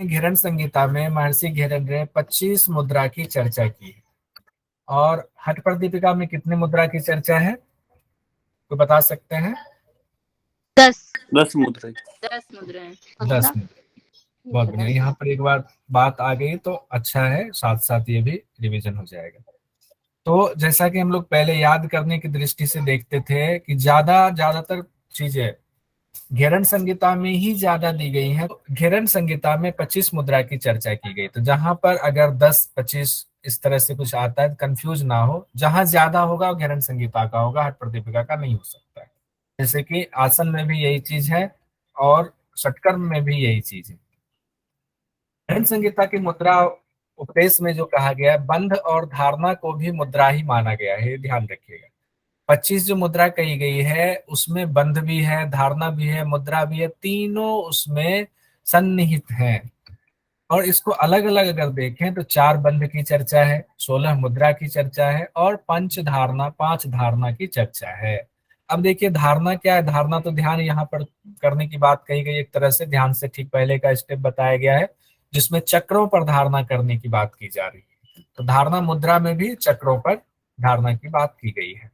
घेरन संहिता में महर्षि घेरन ने 25 मुद्रा की चर्चा की है। और हठ प्रदीपिका में कितनी मुद्रा की चर्चा है, तो बता सकते हैं? 10। 10 मुद्रा। 10 मुद्राएं। 10 मुद्रा। बहुत बढ़िया, यहाँ पर एक बार बात आ गई तो अच्छा है, साथ साथ ये भी रिवीजन हो जाएगा। तो जैसा कि हम लोग पहले याद करने की दृष्टि से देखते थे कि ज्यादातर चीजें घेरन संहिता में ही ज्यादा दी गई है। तो घेरन संहिता में 25 मुद्रा की चर्चा की गई, तो जहां पर अगर 10-25 इस तरह से कुछ आता है, कंफ्यूज ना हो, जहां ज्यादा होगा वो घेरन संहिता का होगा, हठ प्रदीपिका का नहीं हो सकता है। जैसे कि आसन में भी यही चीज है और षटकर्म में भी यही चीज है। घेरन संहिता की मुद्रा उपदेश में जो कहा गया है, बंध और धारणा को भी मुद्रा ही माना गया है, ध्यान रखिएगा। 25 जो मुद्रा कही गई है उसमें बंध भी है, धारणा भी है, मुद्रा भी है, तीनों उसमें सन्निहित हैं। और इसको अलग अलग अगर देखें तो 4 बंध की चर्चा है, 16 मुद्रा की चर्चा है और 5 धारणा की चर्चा है। अब देखिए धारणा क्या है, धारणा तो ध्यान यहाँ पर करने की बात कही गई, एक तरह से ध्यान से ठीक पहले का स्टेप बताया गया है जिसमें चक्रों पर धारणा करने की बात की जा रही है। तो धारणा मुद्रा में भी चक्रों पर धारणा की बात की गई है।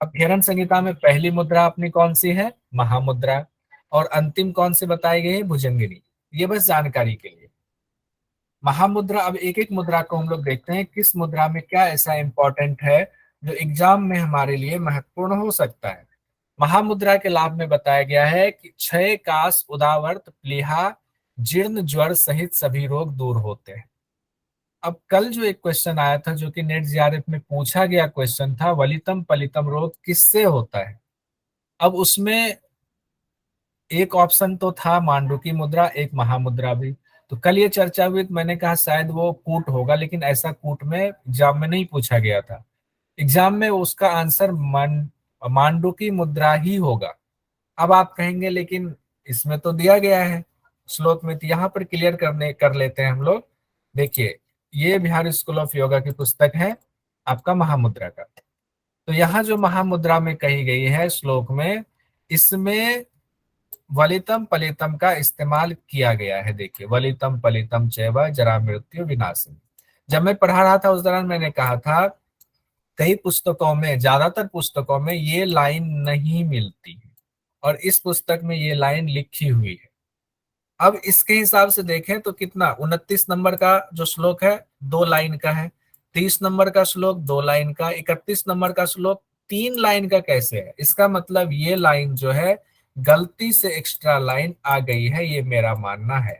अब घेरन संहिता में पहली मुद्रा अपनी कौन सी है, महामुद्रा, और अंतिम कौन सी बताई गई है, भुजंगिनी। ये बस जानकारी के लिए। महामुद्रा, अब एक एक मुद्रा को हम लोग देखते हैं किस मुद्रा में क्या ऐसा इंपॉर्टेंट है जो एग्जाम में हमारे लिए महत्वपूर्ण हो सकता है। महामुद्रा के लाभ में बताया गया है कि क्षय, काश, उदावर्त, प्लीहा, जीर्ण, ज्वर सहित सभी रोग दूर होते हैं। अब कल जो एक क्वेश्चन आया था जो कि नेट जीआरएफ में पूछा गया क्वेश्चन था, वलितम पलितम रोग किससे होता है। अब उसमें एक ऑप्शन तो था मांडुकी मुद्रा, एक महामुद्रा भी। तो कल ये चर्चा हुई तो मैंने कहा शायद वो कूट होगा, लेकिन ऐसा कूट में एग्जाम में नहीं पूछा गया था। एग्जाम में उसका आंसर मांडुकी मुद्रा ही होगा। अब आप कहेंगे लेकिन इसमें तो दिया गया है श्लोक में, तो यहाँ पर क्लियर कर लेते हैं हम लोग। देखिए ये बिहार स्कूल ऑफ योगा की पुस्तक है आपका महामुद्रा का। तो यहाँ जो महामुद्रा में कही गई है श्लोक में, इसमें वलितम पलितम का इस्तेमाल किया गया है। देखिए वलितम पलितम चैव जरा मृत्यु विनाशिनी। जब मैं पढ़ा रहा था उस दौरान मैंने कहा था कई पुस्तकों में, ज्यादातर पुस्तकों में ये लाइन नहीं मिलती है और इस पुस्तक में ये लाइन लिखी हुई है। अब इसके हिसाब से देखें तो कितना, 29 नंबर का जो श्लोक है 2 लाइन का है, 30 नंबर का श्लोक 2 लाइन का, 31 नंबर का श्लोक 3 लाइन का कैसे है। इसका मतलब ये लाइन जो है गलती से एक्स्ट्रा लाइन आ गई है, ये मेरा मानना है।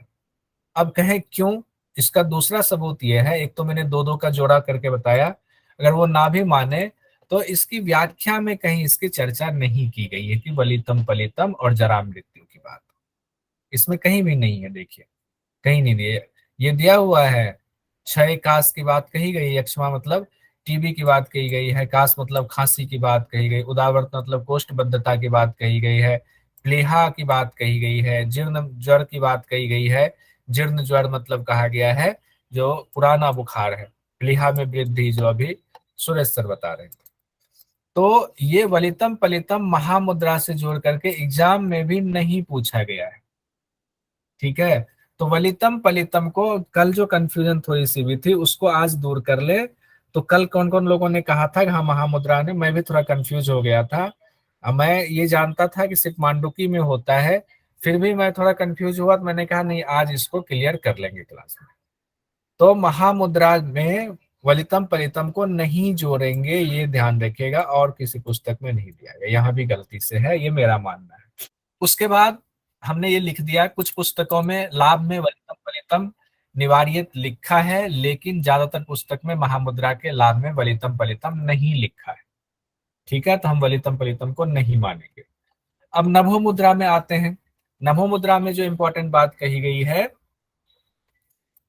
अब कहें क्यों, इसका दूसरा सबूत ये है, एक तो मैंने दो दो का जोड़ा करके बताया, अगर वो ना भी माने तो इसकी व्याख्या में कहीं इसकी चर्चा नहीं की गई है कि वलितम पलितम और जरा मृत्यु की बात इसमें कहीं भी नहीं है। देखिए कहीं नहीं दिए, ये दिया हुआ है क्षय काश की बात कही गई, यक्षमा मतलब टीबी की बात कही गई है, काश मतलब खांसी की बात कही गई, उदावर्त मतलब कोष्ठबद्धता की बात कही गई है, प्लीहा की बात कही गई है, जीर्ण ज्वर की बात कही गई है। जीर्ण ज्वर मतलब कहा गया है जो पुराना बुखार है, प्लीहा में वृद्धि जो अभी सुरेश सर बता रहे थे। तो ये वलितम पलितम महामुद्रा से जोड़ करके एग्जाम में भी नहीं पूछा गया है, ठीक है। तो वलितम पलितम को कल जो कंफ्यूजन थोड़ी सी भी थी उसको आज दूर कर ले। तो कल कौन कौन लोगों ने कहा था कि हाँ महामुद्रा ने, मैं भी थोड़ा कंफ्यूज हो गया था। मैं ये जानता था कि सिर्फ मांडुकी में होता है, फिर भी मैं थोड़ा कंफ्यूज हुआ तो मैंने कहा नहीं आज इसको क्लियर कर लेंगे क्लास में। तो महामुद्रा में वलितम पलितम को नहीं जोड़ेंगे, ये ध्यान रखिएगा, और किसी पुस्तक में नहीं दिया गया, यहाँ भी गलती से है, ये मेरा मानना है। उसके बाद हमने ये लिख दिया कुछ पुस्तकों में लाभ में वलितम पलितम निवार्य लिखा है, लेकिन ज्यादातर पुस्तक में महामुद्रा के लाभ में वलितम पलितम नहीं लिखा है, ठीक है। तो हम वलितम पलितम को नहीं मानेंगे। अब नभो मुद्रा में आते हैं। नभो मुद्रा में जो इंपॉर्टेंट बात कही गई है,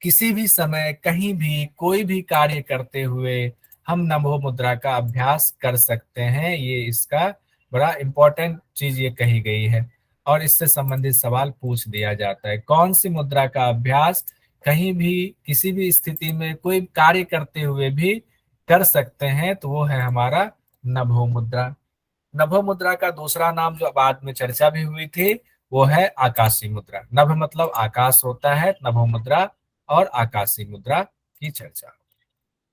किसी भी समय कहीं भी कोई भी कार्य करते हुए हम नभो मुद्रा का अभ्यास कर सकते हैं, ये इसका बड़ा इंपॉर्टेंट चीज ये कही गई है। और इससे संबंधित सवाल पूछ दिया जाता है, कौन सी मुद्रा का अभ्यास कहीं भी किसी भी स्थिति में कोई कार्य करते हुए भी कर सकते हैं, तो वो है हमारा नभो मुद्रा। नभो मुद्रा का दूसरा नाम जो बाद में चर्चा भी हुई थी वो है आकाशी मुद्रा। नभ मतलब आकाश होता है, नभो मुद्रा और आकाशी मुद्रा की चर्चा।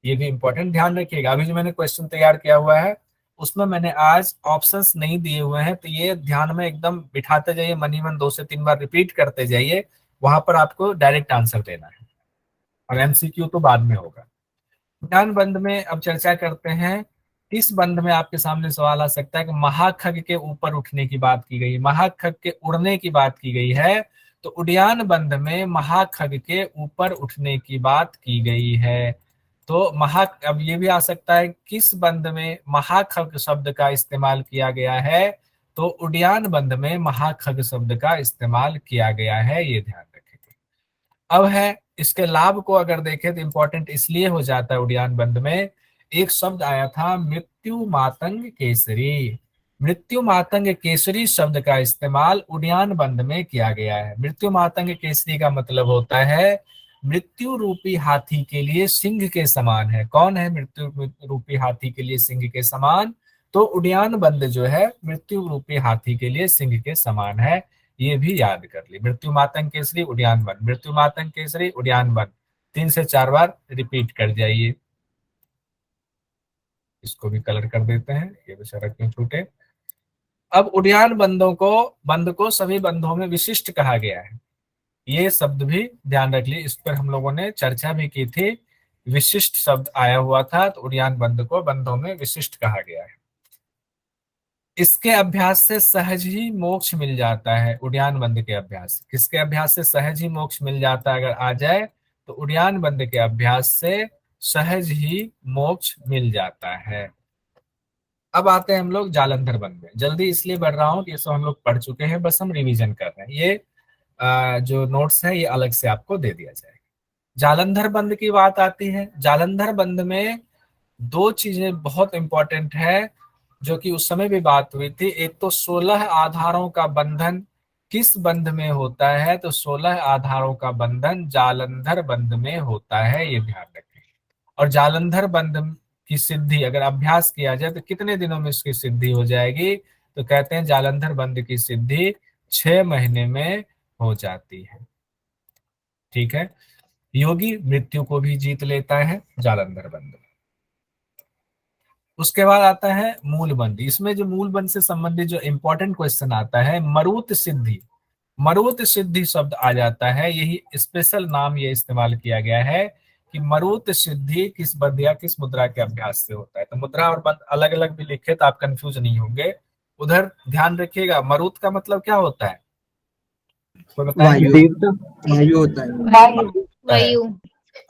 ये भी इंपॉर्टेंट ध्यान रखिएगा। अभी जो मैंने क्वेश्चन तैयार किया हुआ है उसमें मैंने आज ऑप्शंस नहीं दिए हुए हैं, तो ये ध्यान में एकदम बिठाते जाइए, मन ही मन 2 से 3 बार रिपीट करते जाइए, वहां पर आपको डायरेक्ट आंसर देना है और एमसीक्यू तो बाद में होगा। ज्ञान बंध में अब चर्चा करते हैं। इस बंध में आपके सामने सवाल आ सकता है कि महाखग के ऊपर उठने की बात की गई, महाखग के उड़ने की बात की गई है, तो उड़ियान बंध में महाखग के ऊपर उठने की बात की गई है। तो अब ये भी आ सकता है किस बंध में महाखग शब्द का इस्तेमाल किया गया है, तो उड़ियान बंध में महाखग शब्द का इस्तेमाल किया गया है, ये ध्यान रखेंगे। अब है इसके लाभ को अगर देखें तो इंपॉर्टेंट इसलिए हो जाता है, उड़ियान बंध में एक शब्द आया था मृत्यु मातंग केसरी। मृत्यु मातंग केसरी शब्द का इस्तेमाल उड़ियान बंध में किया गया है। मृत्यु मातंग केसरी का मतलब होता है मृत्यु रूपी हाथी के लिए सिंह के समान है। कौन है मृत्यु रूपी हाथी के लिए सिंह के समान? तो उड़ियान बंध जो है मृत्यु रूपी हाथी के लिए सिंह के समान है। ये भी याद कर ली, मृत्यु मातंग केसरी उड़ियान बन, मृत्यु मातंग केसरी उड़ियान बन, 3 से 4 बार रिपीट कर जाइए। इसको भी कलर कर देते हैं, ये बेचारा क्यों छूटे। अब उड़ियान बंद को सभी बंधों में विशिष्ट कहा गया है, ये शब्द भी ध्यान रख ली, इस पर हम लोगों ने चर्चा भी की थी। विशिष्ट शब्द आया हुआ था, तो उड़ियान बंद को बंधों में विशिष्ट कहा गया है। इसके अभ्यास से सहज ही मोक्ष मिल जाता है। उड़ियान बंद के अभ्यास, किसके अभ्यास से सहज ही मोक्ष मिल जाता है अगर आ जाए, तो उड़ियान बंद के अभ्यास से सहज ही मोक्ष मिल जाता है। अब आते हैं हम लोग जालंधर बंद में। जल्दी इसलिए बढ़ रहा हूं कि इसको हम लोग पढ़ चुके हैं, बस हम रिवीजन कर रहे हैं। ये जो नोट्स है ये अलग से आपको दे दिया जाएगा। जालंधर बंद की बात आती है। जालंधर बंद में 2 चीजें बहुत इंपॉर्टेंट है जो कि उस समय भी बात हुई थी। एक तो 16 आधारों का बंधन किस बंध में होता है, तो 16 आधारों का बंधन जालंधर बंध में होता है, ये ध्यान रखें। और जालंधर बंध की सिद्धि अगर अभ्यास किया जाए तो कितने दिनों में इसकी सिद्धि हो जाएगी, तो कहते हैं जालंधर बंध की सिद्धि 6 महीने में हो जाती है। ठीक है, योगी मृत्यु को भी जीत लेता है जालंधर बंध। उसके बाद आता है मूल बंध। इसमें जो मूल बंध से संबंधित जो इंपॉर्टेंट क्वेश्चन आता है मरुत सिद्धि, मरुत सिद्धि शब्द आ जाता है। यही स्पेशल नाम ये इस्तेमाल किया गया है कि मरुत सिद्धि किस बंध या किस मुद्रा के अभ्यास से होता है। तो मुद्रा और बंध अलग अलग भी लिखे तो आप कंफ्यूज नहीं होंगे, उधर ध्यान रखिएगा। मरुत का मतलब क्या होता है, तो बताएंगे। वायु होता है। वायु।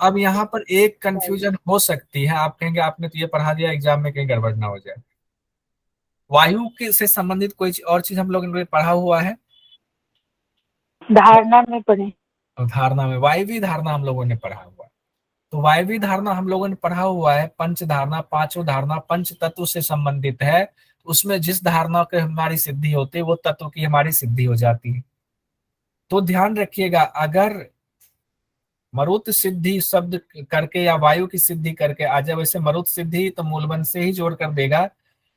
अब यहाँ पर एक कंफ्यूजन हो सकती है, आप कहेंगे आपने तो ये पढ़ा दिया एग्जाम में कहीं गड़बड़ ना हो जाए। वायु के से संबंधित कोई और चीज हम लोगों ने पढ़ा हुआ है धारणा में पढ़े। धारणा में वायवी धारणा हम लोगों ने पढ़ा हुआ है। तो वायवी धारणा हम लोगों ने पढ़ा हुआ है, पंच धारणा, पांचों धारणा पंच तत्व से संबंधित है। उसमें जिस धारणा के हमारी सिद्धि होती है वो तत्व की हमारी सिद्धि हो जाती है। तो ध्यान रखिएगा, अगर मरुत सिद्धि शब्द करके या वायु की सिद्धि करके आ जाए, वैसे मरुत सिद्धि तो मूलबंध से ही जोड़ कर देगा,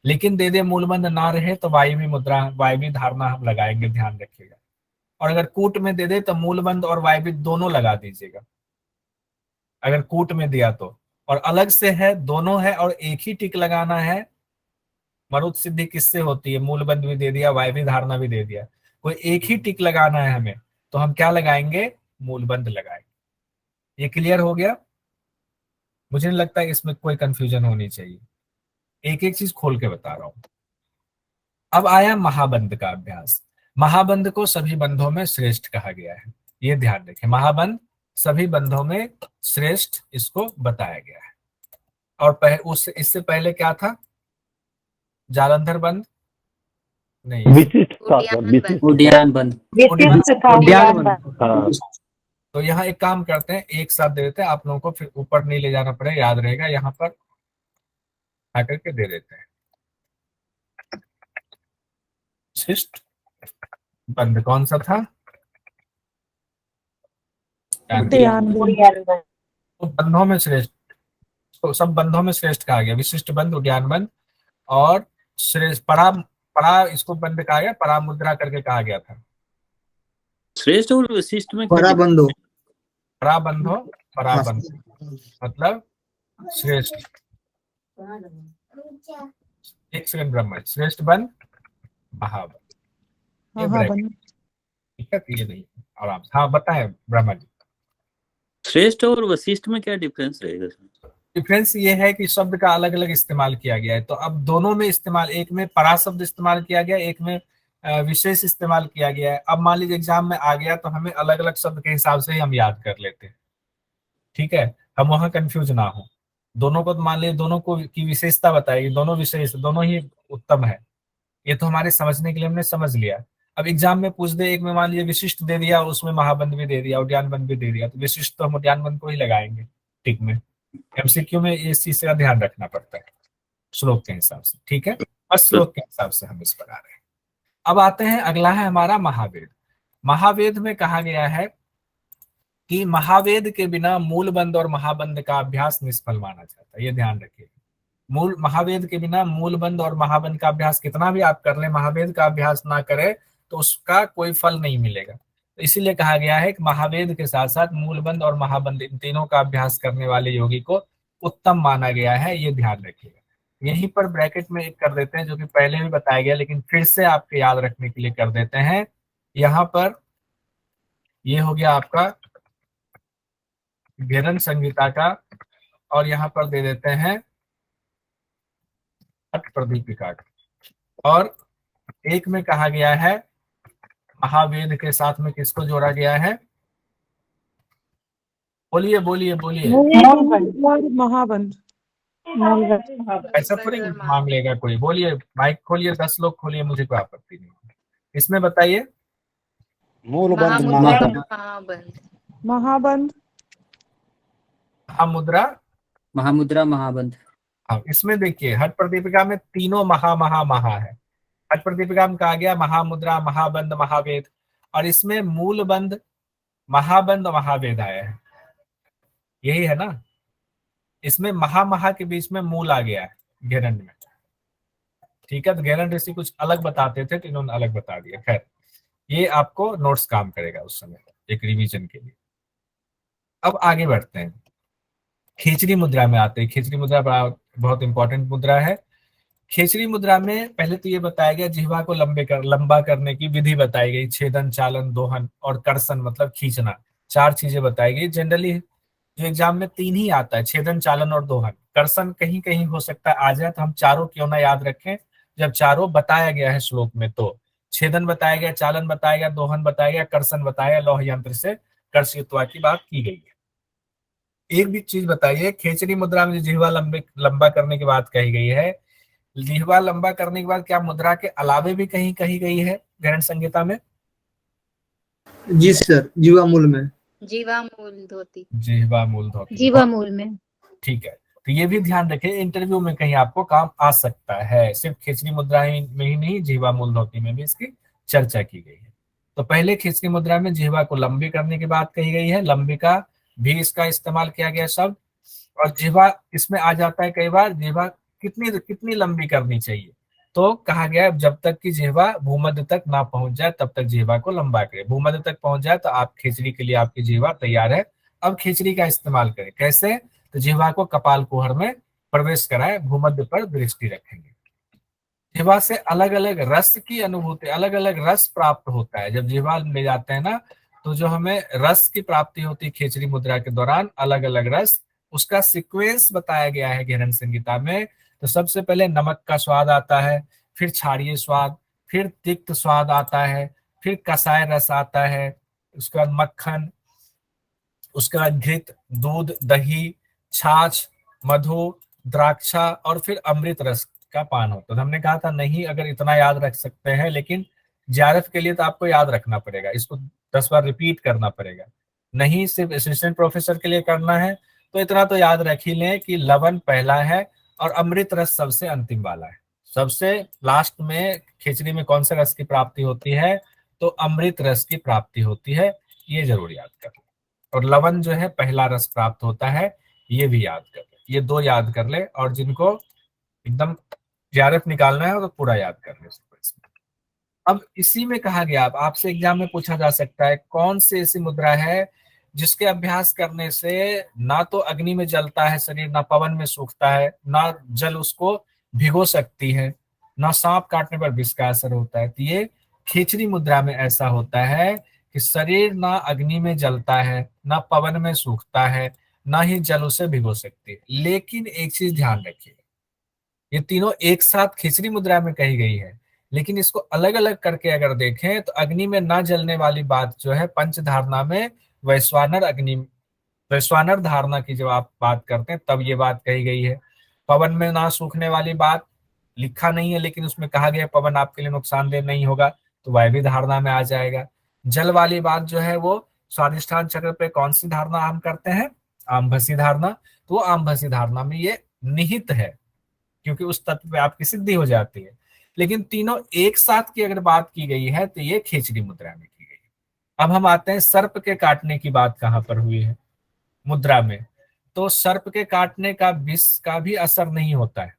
लेकिन दे दे मूलबंध ना रहे तो वायवी मुद्रा वायवी धारणा हम लगाएंगे, ध्यान रखिएगा। और अगर कूट में दे दे तो मूलबंध और वायवी दोनों लगा दीजिएगा, अगर कूट में दिया तो। और अलग से है दोनों है और एक ही टिक लगाना है। मरुत सिद्धि किससे होती है, मूलबंध भी दे दिया वायवी धारणा भी दे दिया, कोई एक ही टिक लगाना है हमें, तो हम क्या लगाएंगे, मूलबंध लगाएंगे। ये क्लियर हो गया? मुझे नहीं लगता है इसमें कोई कंफ्यूजन होनी चाहिए, एक एक चीज खोल के बता रहा हूं। अब आया महाबंध का अभ्यास। महाबंध को सभी बंधों में श्रेष्ठ कहा गया है, ये ध्यान रखें। महाबंध सभी बंधों में श्रेष्ठ इसको बताया गया है। और इससे पहले क्या था, जालंधर बंध नहीं, उड़ियान बंद। तो यहाँ एक काम करते हैं, एक साथ दे देते हैं, आप लोगों को फिर ऊपर नहीं ले जाना पड़ेगा, याद रहेगा। यहाँ पर आकर के दे देते हैं। शिष्ट बंध कौन सा था, तो बंधों में श्रेष्ठ, तो सब बंधों में श्रेष्ठ कहा गया। विशिष्ट बंध, उद्यान बंध और श्रेष्ठ परा, परा इसको बंध कहा गया, परा मुद्रा करके कहा गया था। श्रेष्ठ और वशिष्ठ में क्या पराबंधो पराबंधो, पराबंधो मतलब श्रेष्ठ। एक सेकंड ब्रह्म, श्रेष्ठ बन महाबन, ये ब्रैकेट, ठीक है। ये नहीं आराम से, हाँ बताएं ब्रह्मा जी। श्रेष्ठ और वशिष्ठ में क्या डिफरेंस रहेगा? डिफरेंस ये है कि शब्द का अलग अलग इस्तेमाल किया गया है। तो अब दोनों में इस्तेमाल, एक में परा शब्द इस्तेमाल किया गया, एक में विशेष इस्तेमाल किया गया है। अब मान लीजिए एग्जाम में आ गया तो हमें अलग अलग शब्द के हिसाब से ही हम याद कर लेते हैं, ठीक है, हम वहां कंफ्यूज ना हो। दोनों को मान लीजिए, दोनों को की विशेषता बताएगी, दोनों विशेष, दोनों ही उत्तम है, ये तो हमारे समझने के लिए हमने समझ लिया। अब एग्जाम में पूछ दे, एक में मान लीजिए विशिष्ट दे दिया, उसमें महाबंध भी दे दिया, उद्यान बंध भी दे दिया, तो विशिष्ट तो हम उद्यान बंध को ही लगाएंगे टिक में। एमसीक्यू में इस चीज का ध्यान रखना पड़ता है श्लोक के हिसाब से, ठीक है, बस श्लोक के हिसाब से हम इस पर आ रहे हैं। अब आते हैं, अगला है हमारा महावेद। महावेद में कहा गया है कि महावेद के बिना मूलबंध और महाबंध का अभ्यास निष्फल माना जाता है, ये ध्यान रखिए। मूल महावेद के बिना मूलबंध और महाबंध का अभ्यास कितना भी आप कर लें, महावेद का अभ्यास ना करें तो उसका कोई फल नहीं मिलेगा। तो इसीलिए कहा गया है कि महावेद के साथ साथ मूलबंध और महाबंध, इन तीनों का अभ्यास करने वाले योगी को उत्तम माना गया है, ये ध्यान रखिएगा। यहीं पर ब्रैकेट में एक कर देते हैं, जो कि पहले भी बताया गया लेकिन फिर से आपके याद रखने के लिए कर देते हैं। यहाँ पर ये हो गया आपका घेरन संहिता का, और यहाँ पर दे देते हैं हठ प्रदीपिका का। और एक में कहा गया है महावेद के साथ में किसको जोड़ा गया है, बोलिए बोलिए बोलिए। महाबंध। ऐसा थोड़ी मांग लेगा कोई, बोलिए, माइक खोलिए, 10 लोग खोलिए, मुझे कोई आपत्ति नहीं। इसमें बताइए, महामुद्रा महाबंध। महाबंध, महामुद्रा, महामुद्रा महाबंध। हाँ इसमें देखिए हठ प्रदीपिका में तीनों महा है। हठ प्रदीपिका में कहा गया महामुद्रा, महाबंध, महावेद, और इसमें मूल बंध, महाबंध, महावेद आया है, यही है ना। इसमें महा के बीच में मूल आ गया है घेरन में, ठीक है। तो घेरन ऋषि कुछ अलग बताते थे तो इन्होंने अलग बता दिया। खैर ये आपको नोट्स काम करेगा उस समय एक रिवीजन के लिए। अब आगे बढ़ते हैं, खेचरी मुद्रा में आते हैं। खेचरी मुद्रा बहुत इंपॉर्टेंट मुद्रा है। खेचरी मुद्रा में पहले तो ये बताया गया, जिह्वा को लंबा करने की विधि बताई गई, छेदन, चालन, दोहन और कर्षण मतलब खींचना, 4 चीजें बताई गई। जनरली जो एग्जाम में 3 ही आता है, छेदन, चालन और दोहन। कर्षण कहीं कहीं हो सकता है आ जाए, तो हम चारों क्यों ना याद रखें जब चारों बताया गया है श्लोक में। तो छेदन बताया गया, चालन बताया गया, दोहन बताया गया, कर्षण बताया, लौह यंत्र से कर्षित्वा की बात की गई है। एक भी चीज बताइए, खेचरी मुद्रा में जो जिह्वा लंबा करने की बात कही गई है, जिह्वा लंबा करने के बाद क्या मुद्रा के अलावे भी कहीं कही गई है ग्रहण संहिता में? जी सर, जीवा मूल में। जीवा मूल धोती। जिह्वा मूल धोती, जीवा मूल में, ठीक है। तो ये भी ध्यान रखें, इंटरव्यू में कहीं आपको काम आ सकता है। सिर्फ खेचरी मुद्रा में ही नहीं, जिह्वा मूल धोती में भी इसकी चर्चा की गई है। तो पहले खेचरी मुद्रा में जिह्वा को लंबी करने की बात कही गई है, लंबी का भी इसका इस्तेमाल किया गया शब्द। और जिह्वा इसमें आ जाता है कई बार, जिह्वा कितनी लंबी करनी चाहिए, तो कहा गया जब तक कि जिह्वा भूमध्य तक ना पहुंच जाए तब तक जिह्वा को लंबा करें। भूमध्य तक पहुंच जाए तो आप खिचड़ी के लिए आपकी जिह्वा तैयार है। अब खिचड़ी का इस्तेमाल करें, कैसे? तो जिह्वा को कपाल कुहर में प्रवेश कराए, भूमध्य पर दृष्टि रखेंगे। जिह्वा से अलग अलग रस की अनुभूति, अलग अलग रस प्राप्त होता है जब जिह्वा ले जाते हैं ना, तो जो हमें रस की प्राप्ति होती है खेचरी मुद्रा के दौरान, अलग अलग रस, उसका सीक्वेंस बताया गया है घेरन संहिता में। तो सबसे पहले नमक का स्वाद आता है, फिर क्षारीय स्वाद, फिर तिक्त स्वाद आता है, फिर कसाय रस आता है, उसके बाद मक्खन, उसके बाद घृत, दूध, दही, छाछ, मधु, द्राक्षा और फिर अमृत रस का पान होता है। तो हमने कहा था नहीं, अगर इतना याद रख सकते हैं, लेकिन जेआरएफ के लिए तो आपको याद रखना पड़ेगा, इसको 10 बार रिपीट करना पड़ेगा। नहीं सिर्फ असिस्टेंट प्रोफेसर के लिए करना है तो इतना तो याद रख ही लें कि लवण पहला है और अमृत रस सबसे अंतिम वाला है। सबसे लास्ट में खिचड़ी में कौन से रस की प्राप्ति होती है? तो अमृत रस की प्राप्ति होती है, ये जरूर याद कर लें। और लवण जो है पहला रस प्राप्त होता है, ये भी याद कर ले, ये 2 याद कर ले। और जिनको एकदम जेआरएफ निकालना है तो पूरा याद कर ले। अब इसी में कहा गया, अब आपसे एग्जाम में पूछा जा सकता है कौन सी ऐसी मुद्रा है जिसके अभ्यास करने से ना तो अग्नि में जलता है शरीर, ना पवन में सूखता है, ना जल उसको भिगो सकती है, ना सांप काटने पर विष का असर होता है। तो ये खेचरी मुद्रा में ऐसा होता है कि शरीर ना अग्नि में जलता है, ना पवन में सूखता है, ना ही जल उसे भिगो सकती है। लेकिन एक चीज ध्यान रखिए, ये तीनों एक साथ खिचड़ी मुद्रा में कही गई है, लेकिन इसको अलग अलग करके अगर देखें तो अग्नि में ना जलने वाली बात जो है पंच धारणा में वैश्वानर धारणा की जब आप बात करते हैं तब ये बात कही गई है। पवन में ना सूखने वाली बात लिखा नहीं है, लेकिन उसमें कहा गया पवन आपके लिए नुकसानदेह नहीं होगा, तो वायवी धारणा में आ जाएगा। जल वाली बात जो है वो स्वादिष्ठान चक्र पे कौन सी धारणा हम करते हैं, आमभसी धारणा, तो वो आमभसी धारणा में ये निहित है, क्योंकि उस तत्व पे आपकी सिद्धि हो जाती है। लेकिन तीनों एक साथ की अगर बात की गई है तो ये खेचरी मुद्रा में की गई है। अब हम आते हैं सर्प के काटने की बात कहां पर हुई है मुद्रा में, तो सर्प के काटने का विष का भी असर नहीं होता है,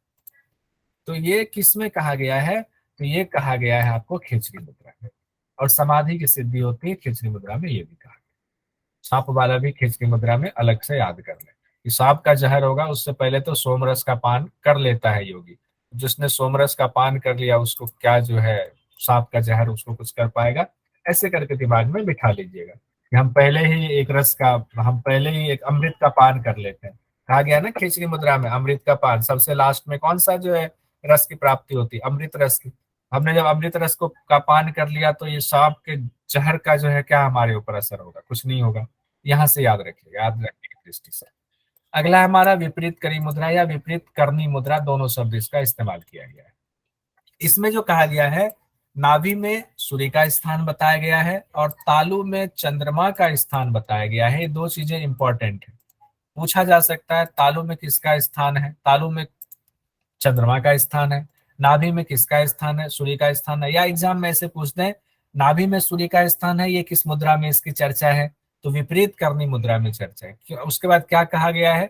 तो ये किस में कहा गया है, तो ये कहा गया है आपको खेचरी मुद्रा में। और समाधि की सिद्धि होती है खेचरी मुद्रा में, ये भी कहा गया। सांप वाला भी खेचरी मुद्रा में अलग से याद कर ले कि सांप का जहर होगा उससे पहले तो सोमरस का पान कर लेता है योगी। जिसने सोमरस का पान कर लिया उसको क्या जो है सांप का जहर उसको कुछ कर पाएगा, ऐसे करके दिमाग में बिठा लीजिएगा कि हम पहले ही एक अमृत का पान कर लेते हैं। कहा गया ना खेचरी मुद्रा में अमृत का पान, सबसे लास्ट में कौन सा जो है रस की प्राप्ति होती है, अमृत रस की। हमने जब अमृत रस को का पान कर लिया तो ये सांप के जहर का जो है क्या हमारे ऊपर असर होगा, कुछ नहीं होगा। यहाँ से याद रखिएगा, याद रखने की दृष्टि से। अगला हमारा विपरीत करी मुद्रा या विपरीत करनी मुद्रा, दोनों शब्द इसका इस्तेमाल किया गया है। इसमें जो कहा गया है नाभि में सूर्य का स्थान बताया गया है और तालु में चंद्रमा का स्थान बताया गया है। ये दो चीजें इंपॉर्टेंट है, पूछा जा सकता है तालु में किसका स्थान है, तालु में चंद्रमा का स्थान है, नाभि में किसका स्थान है, सूर्य का स्थान है। या एग्जाम में ऐसे पूछते हैं नाभि में सूर्य का स्थान है, ये किस मुद्रा में इसकी चर्चा है, तो विपरीत करनी मुद्रा में चर्चा है। उसके बाद क्या कहा गया है,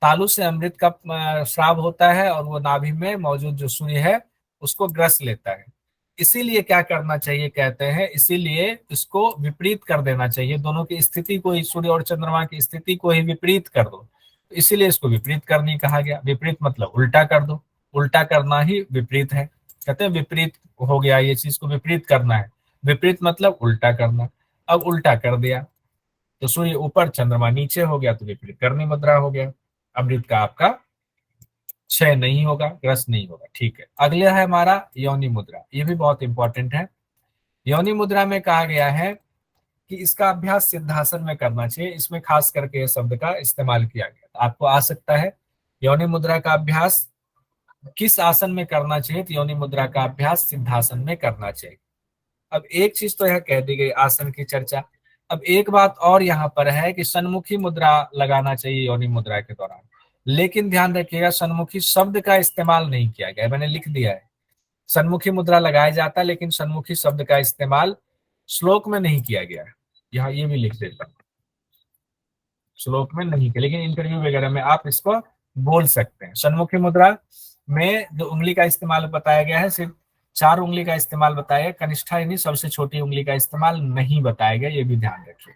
तालु से अमृत का श्राव होता है और वो नाभि में मौजूद जो सूर्य है उसको ग्रस लेता है। इसीलिए क्या करना चाहिए कहते हैं, इसीलिए इसको विपरीत कर देना चाहिए, दोनों की स्थिति को ही, सूर्य और चंद्रमा की स्थिति को ही विपरीत कर दो, इसीलिए इसको विपरीत करनी कहा गया। विपरीत मतलब उल्टा कर दो, उल्टा करना ही विपरीत है। कहते हैं विपरीत हो गया, ये चीज को विपरीत करना है, विपरीत मतलब उल्टा करना। अब उल्टा कर दिया तो सूर्य ऊपर चंद्रमा नीचे हो गया, तो विपरीत करनी मुद्रा हो गया। अमृत का आपका क्षय नहीं होगा, ग्रस नहीं होगा। ठीक है, अगला है हमारा योनि मुद्रा, ये भी बहुत इंपॉर्टेंट है। योनि मुद्रा में कहा गया है कि इसका अभ्यास सिद्धासन में करना चाहिए, इसमें खास करके ये शब्द का इस्तेमाल किया गया। तो आपको आ सकता है योनि मुद्रा का अभ्यास किस आसन में करना चाहिए, तो योनि मुद्रा का अभ्यास सिद्धासन में करना चाहिए। अब एक चीज तो यह कह दी गई आसन की चर्चा। अब एक बात और यहाँ पर है कि सन्मुखी मुद्रा लगाना चाहिए योनि मुद्रा के दौरान, लेकिन ध्यान रखिएगा सन्मुखी शब्द का इस्तेमाल नहीं किया गया, मैंने लिख दिया है सन्मुखी मुद्रा लगाया जाता है, लेकिन सन्मुखी शब्द का इस्तेमाल श्लोक में नहीं किया गया है। यहाँ ये भी लिख देता हूँ, श्लोक में नहीं किया, लेकिन इंटरव्यू वगैरह में आप इसको बोल सकते हैं। सन्मुखी मुद्रा में जो उंगली का इस्तेमाल बताया गया है सिर्फ 4 उंगली का इस्तेमाल बताया गया, कनिष्ठा यानी सबसे छोटी उंगली का इस्तेमाल नहीं बताया गया, ये भी ध्यान रखिए।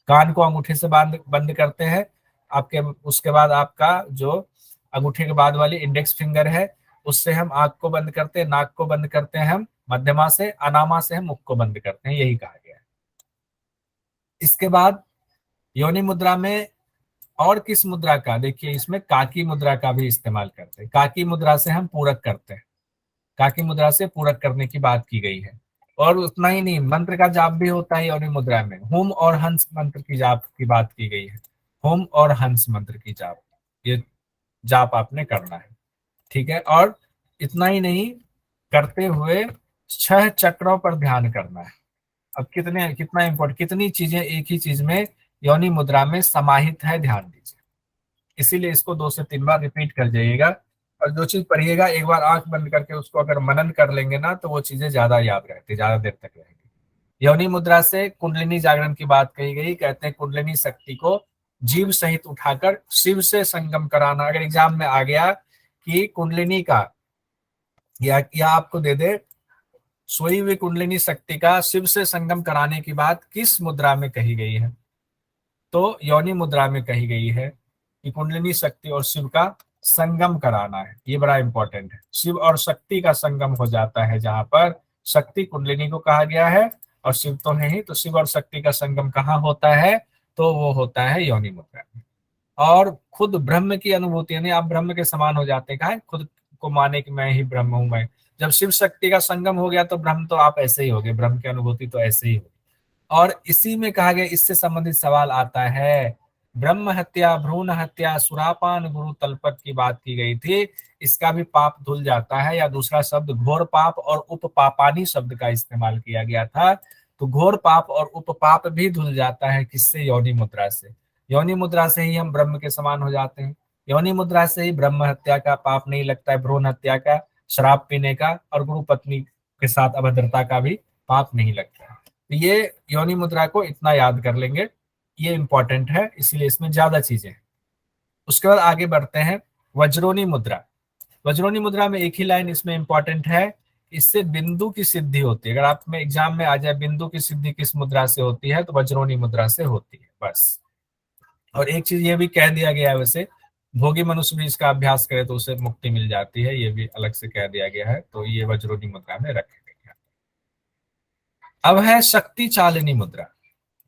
कान को अंगूठे से बंद करते हैं आपके, उसके बाद आपका जो अंगूठे के बाद वाली इंडेक्स फिंगर है उससे हम आंख को बंद करते हैं, नाक को बंद करते हैं हम मध्यमा से, अनामा से हम मुख को बंद करते हैं, यही कहा गया है। इसके बाद योनि मुद्रा में और किस मुद्रा का, देखिए इसमें काकी मुद्रा का भी इस्तेमाल करते हैं। काकी मुद्रा से हम पूरक करते हैं, काकी मुद्रा से पूरक करने की बात की गई है। और उतना ही नहीं, मंत्र का जाप भी होता है योनि मुद्रा में, होम और हंस मंत्र की जाप की बात की गई है। होम और हंस मंत्र की जाप, ये जाप आपने करना है, ठीक है। और इतना ही नहीं, करते हुए 6 चक्रों पर ध्यान करना है। अब कितना इंपॉर्टेंट, कितनी चीजें एक ही चीज में योनि मुद्रा में समाहित है, ध्यान दीजिए। इसीलिए इसको 2 से 3 बार रिपीट कर जाइएगा, और जो चीज पढ़िएगा एक बार आंख बंद करके उसको अगर मनन कर लेंगे ना तो वो चीजें ज्यादा याद रहती, ज्यादा देर तक रहेंगी। योनि मुद्रा से कुंडलिनी जागरण की बात कही गई, कहते हैं कुंडलिनी शक्ति को जीव सहित उठाकर शिव से संगम कराना। अगर एग्जाम में आ गया कि कुंडलिनी का या आपको दे दे सोई हुई कुंडलिनी शक्ति का शिव से संगम कराने की बात किस मुद्रा में कही गई है? तो योनि मुद्रा में कही गई है कि कुंडलिनी शक्ति और शिव का संगम कराना है। ये बड़ा इंपॉर्टेंट है। शिव और शक्ति का संगम हो जाता है, जहां पर शक्ति कुंडलिनी को कहा गया है और शिव तो है ही, तो शिव और शक्ति का संगम कहाँ होता है? तो वो होता है योनि मुद्रा में। और खुद ब्रह्म की अनुभूति, यानी आप ब्रह्म के समान हो जाते हैं। कहा है खुद को माने कि मैं ही ब्रह्म हूं। मैं जब शिव शक्ति का संगम हो गया तो ब्रह्म तो आप ऐसे ही हो गए, ब्रह्म की अनुभूति तो ऐसे ही होगी। और इसी में कहा गया, इससे संबंधित सवाल आता है, ब्रह्म हत्या, भ्रूण हत्या, सुरापान, गुरु तलपट की बात की गई थी, इसका भी पाप धुल जाता है। या दूसरा शब्द घोर पाप और उपपापानी शब्द का इस्तेमाल किया गया था, तो घोर पाप और उपपाप भी धुल जाता है। किससे? योनि मुद्रा से। योनि मुद्रा से ही हम ब्रह्म के समान हो जाते हैं। योनि मुद्रा से ही ब्रह्म हत्या का पाप नहीं लगता है, भ्रूण हत्या का, शराब पीने का और गुरु पत्नी के साथ अभद्रता का भी पाप नहीं लगता है। तो ये योनि मुद्रा को इतना याद कर लेंगे, ये इंपॉर्टेंट है, इसीलिए इसमें ज्यादा चीजें हैं। उसके बाद आगे बढ़ते हैं, वज्रोनी मुद्रा। वज्रोनी मुद्रा में एक ही लाइन इसमें इंपॉर्टेंट है, इससे बिंदु की सिद्धि होती है। अगर आप में एग्जाम में आ जाए बिंदु की सिद्धि किस मुद्रा से होती है, तो वज्रोनी मुद्रा से होती है, बस। और एक चीज ये भी कह दिया गया है, वैसे भोगी मनुष्य भी इसका अभ्यास करे तो उसे मुक्ति मिल जाती है, ये भी अलग से कह दिया गया है। तो ये वज्रोनी मुद्रा में रखे गए हैं। अब है शक्ति चालिनी मुद्रा।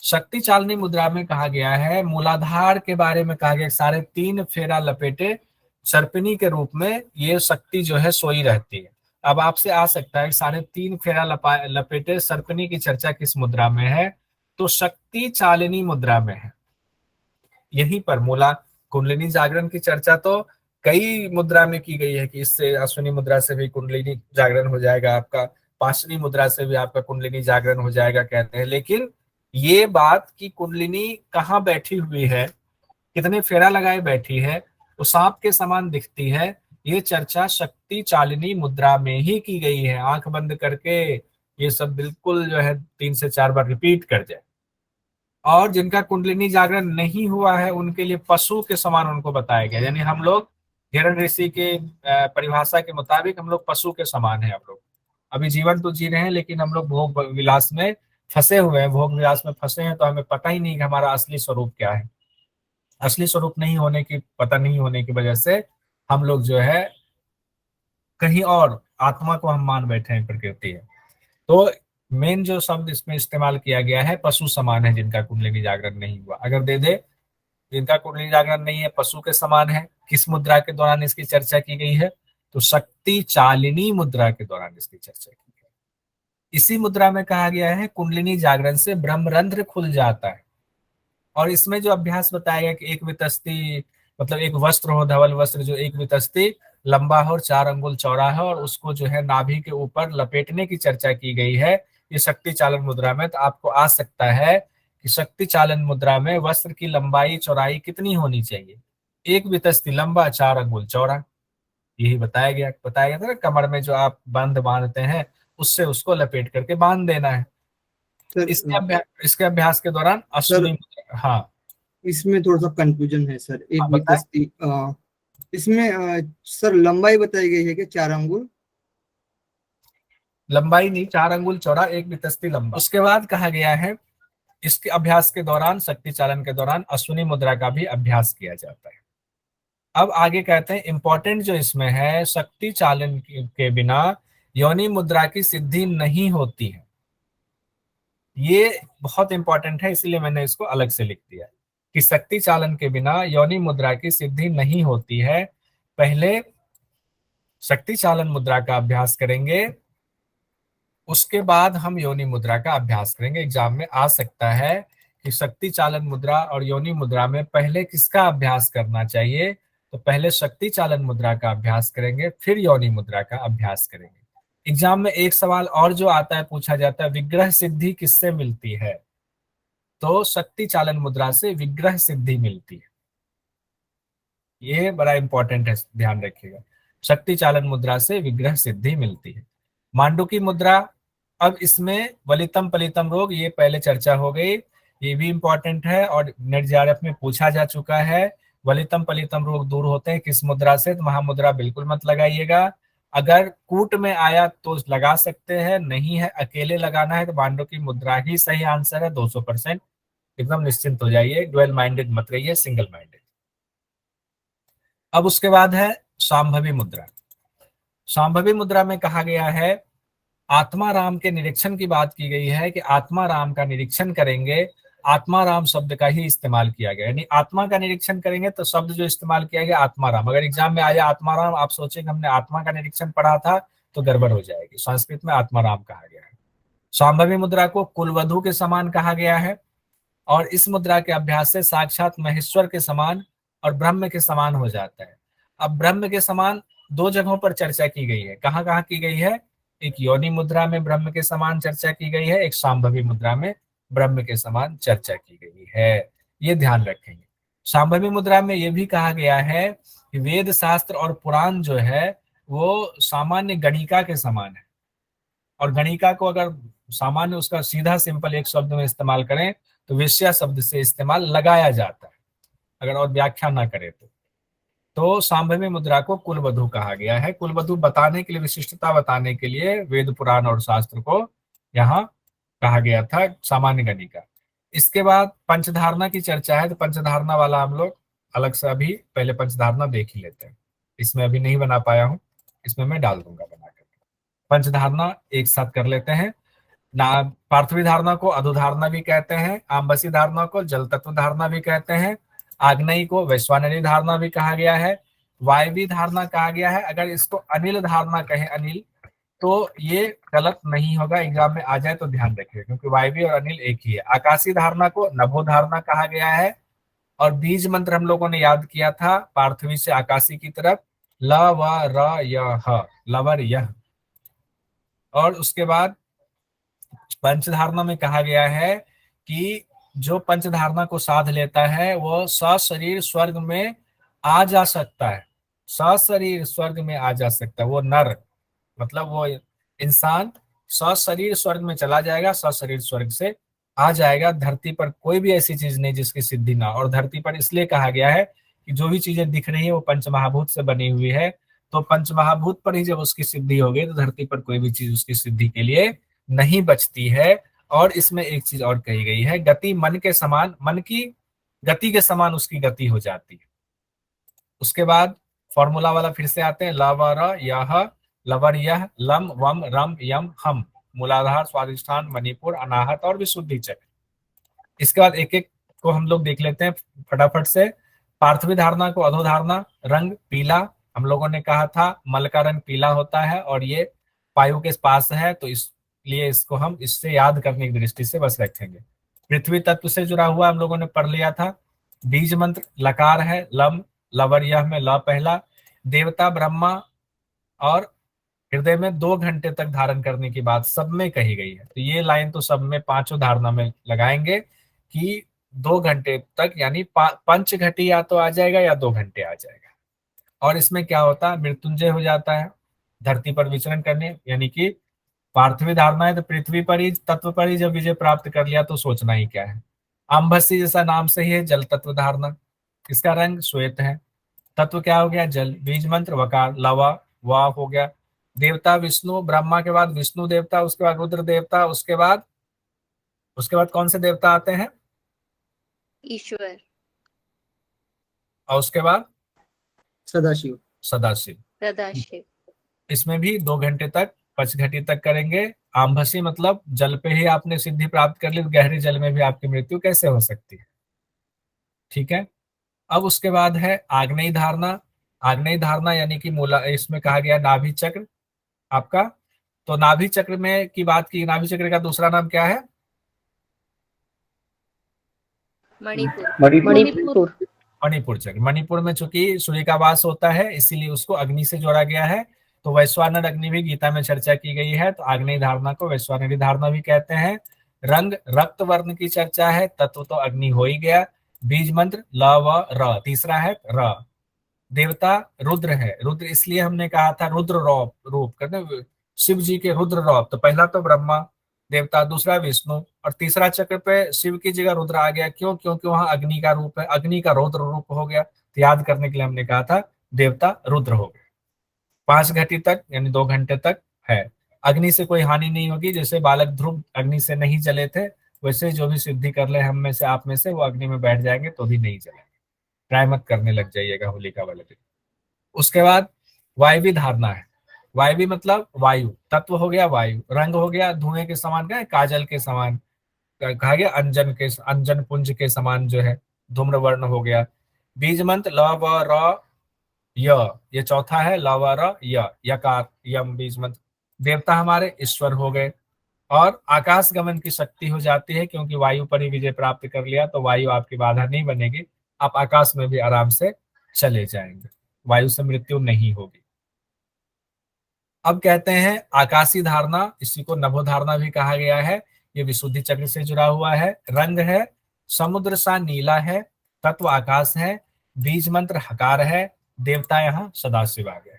शक्ति चालिनी मुद्रा में कहा गया है, मूलाधार के बारे में कहा गया, साढ़े 3 फेरा लपेटे सर्पिनी के रूप में ये शक्ति जो है सोई रहती है। अब आपसे आ सकता है 3.5 फेरा लपेटे सर्पिनी की चर्चा किस मुद्रा में है? तो शक्ति चालिनी मुद्रा में है। यहीं पर मूला कुंडलिनी जागरण की चर्चा तो कई मुद्रा में की गई है कि इससे अश्विनी मुद्रा से भी कुंडलिनी जागरण हो जाएगा, आपका पाशवी मुद्रा से भी आपका कुंडलिनी जागरण हो जाएगा कहते हैं। लेकिन ये बात कि कुंडलिनी कहाँ बैठी हुई है, कितने फेरा लगाए बैठी है, वो सांप के समान दिखती है, ये चर्चा शक्ति चालिनी मुद्रा में ही की गई है। आंख बंद करके ये सब बिल्कुल जो है 3 से 4 बार रिपीट कर जाए। और जिनका कुंडलिनी जागरण नहीं हुआ है उनके लिए पशु के समान उनको बताया गया, यानी हम लोग हिरण ऋषि के परिभाषा के मुताबिक हम लोग पशु के समान है। हम लोग अभी जीवन तो जी रहे हैं, लेकिन हम लोग भोग विलास में फंसे हुए हैं, भोग विलास में फंसे हैं, तो हमें पता ही नहीं कि हमारा असली स्वरूप क्या है। असली स्वरूप पता नहीं होने की वजह से हम लोग जो है कहीं और आत्मा को हम मान बैठे हैं, प्रकृति है। तो मेन जो शब्द इसमें इस्तेमाल किया गया है, पशु समान है जिनका कुंडलिनी जागरण नहीं हुआ। अगर दे दे जिनका कुंडलिनी जागरण नहीं है, पशु के समान है, किस मुद्रा के दौरान इसकी चर्चा की गई है? तो शक्ति चालिनी मुद्रा के दौरान इसकी चर्चा की गई। इसी मुद्रा में कहा गया है कुंडलिनी जागरण से ब्रह्मरंध्र खुल जाता है। और इसमें जो अभ्यास बताया गया कि एक वितस्ती, मतलब एक वस्त्र हो, धवल वस्त्र जो एक वितस्ती लंबा हो और 4 अंगुल चौड़ा है, और उसको जो है नाभि के ऊपर लपेटने की चर्चा की गई है ये शक्ति चालन मुद्रा में। तो आपको आ सकता है कि शक्ति चालन मुद्रा में वस्त्र की लंबाई चौड़ाई कितनी होनी चाहिए? एक वितस्ती लंबा, 4 अंगुल चौड़ा, यही बताया गया था ना। कमर में जो आप बंद बांधते हैं उससे उसको लपेट करके बांध देना है। सर इसके अभ्यास के दौरान अश्विनी मुद्रा। हाँ, इसमें थोड़ा सा कंफ्यूजन है सर। एक हाँ, वितस्ती इसमें सर लंबाई बताई गई है कि 4 अंगुल? लंबाई नहीं, 4 अंगुल चौड़ा, एक वितस्ती लंबा। उसके बाद कहा गया है इसके अभ्यास के दौरान, शक्ति चालन के दौरान अश्विनी मुद्रा का भी अभ्यास किया जाता है। अब आगे कहते हैं इंपॉर्टेंट जो इसमें है, शक्ति चालन के बिना योनि मुद्रा की सिद्धि नहीं होती है। ये बहुत इंपॉर्टेंट है, इसलिए मैंने इसको अलग से लिख दिया कि शक्ति चालन के बिना योनि मुद्रा की सिद्धि नहीं होती है। पहले शक्ति चालन मुद्रा का अभ्यास करेंगे, उसके बाद हम योनि मुद्रा का अभ्यास करेंगे। एग्जाम में आ सकता है कि शक्ति चालन मुद्रा और योनि मुद्रा में पहले किसका अभ्यास करना चाहिए? तो पहले शक्ति चालन मुद्रा का अभ्यास करेंगे, फिर योनि मुद्रा का अभ्यास करेंगे। एग्जाम में एक सवाल और जो आता है, पूछा जाता है विग्रह सिद्धि किससे मिलती है? तो शक्ति चालन मुद्रा से विग्रह सिद्धि मिलती है। ये बड़ा इंपॉर्टेंट है, ध्यान रखिएगा। शक्ति चालन मुद्रा से विग्रह सिद्धि मिलती है। मांडुकी मुद्रा, अब इसमें वलितम पलितम रोग, ये पहले चर्चा हो गई, ये भी इंपॉर्टेंट है और नेट जेआरएफ में पूछा जा चुका है। वलितम पलितम रोग दूर होते हैं किस मुद्रा से? तो महामुद्रा बिल्कुल मत लगाइएगा। अगर कूट में आया तो लगा सकते हैं, नहीं है अकेले लगाना है तो पांडव की मुद्रा ही सही आंसर है 200%। एकदम निश्चिंत हो जाइए, ड्वेल माइंडेड मत रहिए, सिंगल माइंडेड। अब उसके बाद है शांभवी मुद्रा। शांभवी मुद्रा में कहा गया है, आत्मा राम के निरीक्षण की बात की गई है कि आत्मा राम का निरीक्षण करेंगे। आत्मा राम शब्द का ही इस्तेमाल किया गया, यानी आत्मा का निरीक्षण करेंगे तो शब्द जो इस्तेमाल किया गया आत्मा राम। अगर एग्जाम में आया आत्मा राम, आप सोचेंगे हमने आत्मा का निरीक्षण पढ़ा था, तो गड़बड़ हो जाएगी। संस्कृत में आत्मा राम कहा गया है। शांभवी मुद्रा को कुलवधु के समान कहा गया है, और इस मुद्रा के अभ्यास से साक्षात महेश्वर के समान और ब्रह्म के समान हो जाता है। अब ब्रह्म के समान दो जगहों पर चर्चा की गई है। कहाँ कहाँ की गई है? एक योनि मुद्रा में ब्रह्म के समान चर्चा की गई है, एक शांभवी मुद्रा में ब्रह्म के समान चर्चा की गई है। ये ध्यान रखेंगे। शांभवी मुद्रा में यह भी कहा गया है कि वेद शास्त्र और पुराण जो है वो सामान्य गणिका के समान है, और गणिका को अगर सामान्य उसका सीधा सिंपल एक शब्द में इस्तेमाल करें तो वेश्या शब्द से इस्तेमाल लगाया जाता है, अगर और व्याख्या ना करें तो शांभवी मुद्रा को कुलवधु कहा गया है। कुलवधु बताने के लिए, विशिष्टता बताने के लिए वेद पुराण और शास्त्र को यहाँ कहा गया था सामान्य गणिका। इसके बाद पंचधारणा की चर्चा है, तो पंचधारणा वाला हम लोग अलग से अभी पहले पंचधारणा देख ही लेते हैं। इसमें अभी नहीं बना पाया हूं, इसमें मैं डाल दूंगा बनाकर। पंचधारणा एक साथ कर लेते हैं। ना पार्थवी धारणा को अधुधारणा भी कहते हैं, आम्बसी धारणा को जल तत्व धारणा भी कहते हैं, आग्नेयी को वैश्वानरी धारणा भी कहा गया है, वायवी धारणा कहा गया है। अगर इसको अनिल धारणा कहें, अनिल, तो ये गलत नहीं होगा, एग्जाम में आ जाए तो ध्यान रखिए, क्योंकि वायवी और अनिल एक ही है। आकाशी धारणा को नभो धारणा कहा गया है, और बीज मंत्र हम लोगों ने याद किया था पार्थवी से आकाशी की तरफ, ल व र य ह, लवर यह। और उसके बाद पंचधारणा में कहा गया है कि जो पंचधारणा को साध लेता है वो सशरीर स्वर्ग में आ जा सकता है, सशरीर स्वर्ग में आ जा सकता है। वो नर मतलब वो इंसान सशरीर स्वर्ग में चला जाएगा, सशरीर स्वर्ग से आ जाएगा। धरती पर कोई भी ऐसी चीज नहीं जिसकी सिद्धि ना। और धरती पर इसलिए कहा गया है कि जो भी चीजें दिख रही है वो पंचमहाभूत से बनी हुई है, तो पंचमहाभूत पर ही जब उसकी सिद्धि होगी तो धरती पर कोई भी चीज उसकी सिद्धि के लिए नहीं बचती है। और इसमें एक चीज और कही गई है, गति मन के समान, मन की गति के समान उसकी गति हो जाती है। उसके बाद फॉर्मूला वाला फिर से आते हैं, लवर यह, लवर यह, लम वम रम यम हम, मूलाधार, स्वादिष्ठान, मणिपुर, अनाहत और विशुद्धि चक्र। इसके बाद एक एक को हम लोग देख लेते हैं फटाफट से। पार्थवी धारणा को अधोधारणा, रंग पीला, हम लोगों ने कहा था मल का रंग पीला होता है और ये वायु के पास है, तो इसलिए इसको हम इससे याद करने की दृष्टि से बस रखेंगे। पृथ्वी तत्व से जुड़ा हुआ हम लोगों ने पढ़ लिया था। बीज मंत्र लकार है, लम, लवर यह में ल पहला। देवता ब्रह्मा और हृदय में 2 घंटे तक धारण करने की बात सब में कही गई है, तो ये लाइन तो सब में पांचों धारणा में लगाएंगे कि 2 घंटे तक, यानी 5 घटी या तो आ जाएगा या 2 घंटे आ जाएगा। और इसमें क्या होता है, मृत्युंजय हो जाता है धरती पर विचरण करने, यानी कि पार्थिवी धारणा है तो पृथ्वी पर ही, तत्व पर ही जब विजय प्राप्त कर लिया तो सोचना ही क्या है। आम्भसी जैसा नाम से ही है जल तत्व धारणा, इसका रंग श्वेत है। तत्व क्या हो गया, जल। बीज मंत्र वकार, लवा वा हो गया। देवता विष्णु, ब्रह्मा के बाद विष्णु देवता, उसके बाद रुद्र देवता, उसके बाद कौन से देवता आते हैं, ईश्वर, और उसके बाद सदाशिव, सदाशिव। सदाशिव। इसमें भी 2 घंटे तक, 5 घटी तक करेंगे। आम्भसी मतलब जल पे ही आपने सिद्धि प्राप्त कर ली, तो गहरे जल में भी आपकी मृत्यु कैसे हो सकती है, ठीक है। अब उसके बाद है आग्नेय धारणा। आग्नेय धारणा यानी कि मूला, इसमें कहा गया नाभि चक्र आपका, तो नाभि चक्र में की बात की, नाभि चक्र का दूसरा नाम क्या है, मणिपुर। मणिपुर चक्र। मणिपुर में चूंकि सूर्य का वास होता है इसीलिए उसको अग्नि से जोड़ा गया है, तो वैश्वानर अग्नि भी गीता में चर्चा की गई है, तो आग्नेय धारणा को वैश्वानरी धारणा भी कहते हैं। रंग रक्त वर्ण की चर्चा है, तत्व तो अग्नि हो ही गया। बीज मंत्र ल व र, तीसरा है र। देवता रुद्र है, रुद्र इसलिए हमने कहा था रुद्र रूप करते, शिव जी के रुद्र रूप, तो पहला तो ब्रह्मा देवता, दूसरा विष्णु, और तीसरा चक्र पे शिव की जगह रुद्र आ गया। क्यों, क्योंकि वहां अग्नि का रूप है, अग्नि का रुद्र रूप हो गया, तो याद करने के लिए हमने कहा था देवता रुद्र हो गया। 5 घटी तक यानी 2 घंटे तक है। अग्नि से कोई हानि नहीं होगी, जैसे बालक ध्रुव अग्नि से नहीं जले थे, वैसे जो भी सिद्धि कर ले हम में से आप में से, वो अग्नि में बैठ जाएंगे तो भी नहीं जलेंगे। ट्राई मत करने लग जाइएगा होलिका वाले दिन। उसके बाद वायवी धारणा है। वायवी मतलब वायु, तत्व हो गया वायु, रंग हो गया धुएं के समान, क्या है, काजल के समान, कहा गया अंजन पुंज के समान जो है, धूम्र वर्ण हो गया। बीज मंत्र ल व र य, ये चौथा है, ल व र य, यकार यम बीज मंत्र। देवता हमारे ईश्वर हो गए। और आकाश गमन की शक्ति हो जाती है, क्योंकि वायु पर ही विजय प्राप्त कर लिया तो वायु आपकी बाधा नहीं बनेगी, आप आकाश में भी आराम से चले जाएंगे, वायु से मृत्यु नहीं होगी। अब कहते हैं आकाशी धारणा, इसी को नभो धारणा भी कहा गया है। ये विशुद्धि चक्र से जुड़ा हुआ है। रंग है समुद्र सा नीला है, तत्व आकाश है, बीज मंत्र हकार है, देवता यहाँ सदाशिव आ गए।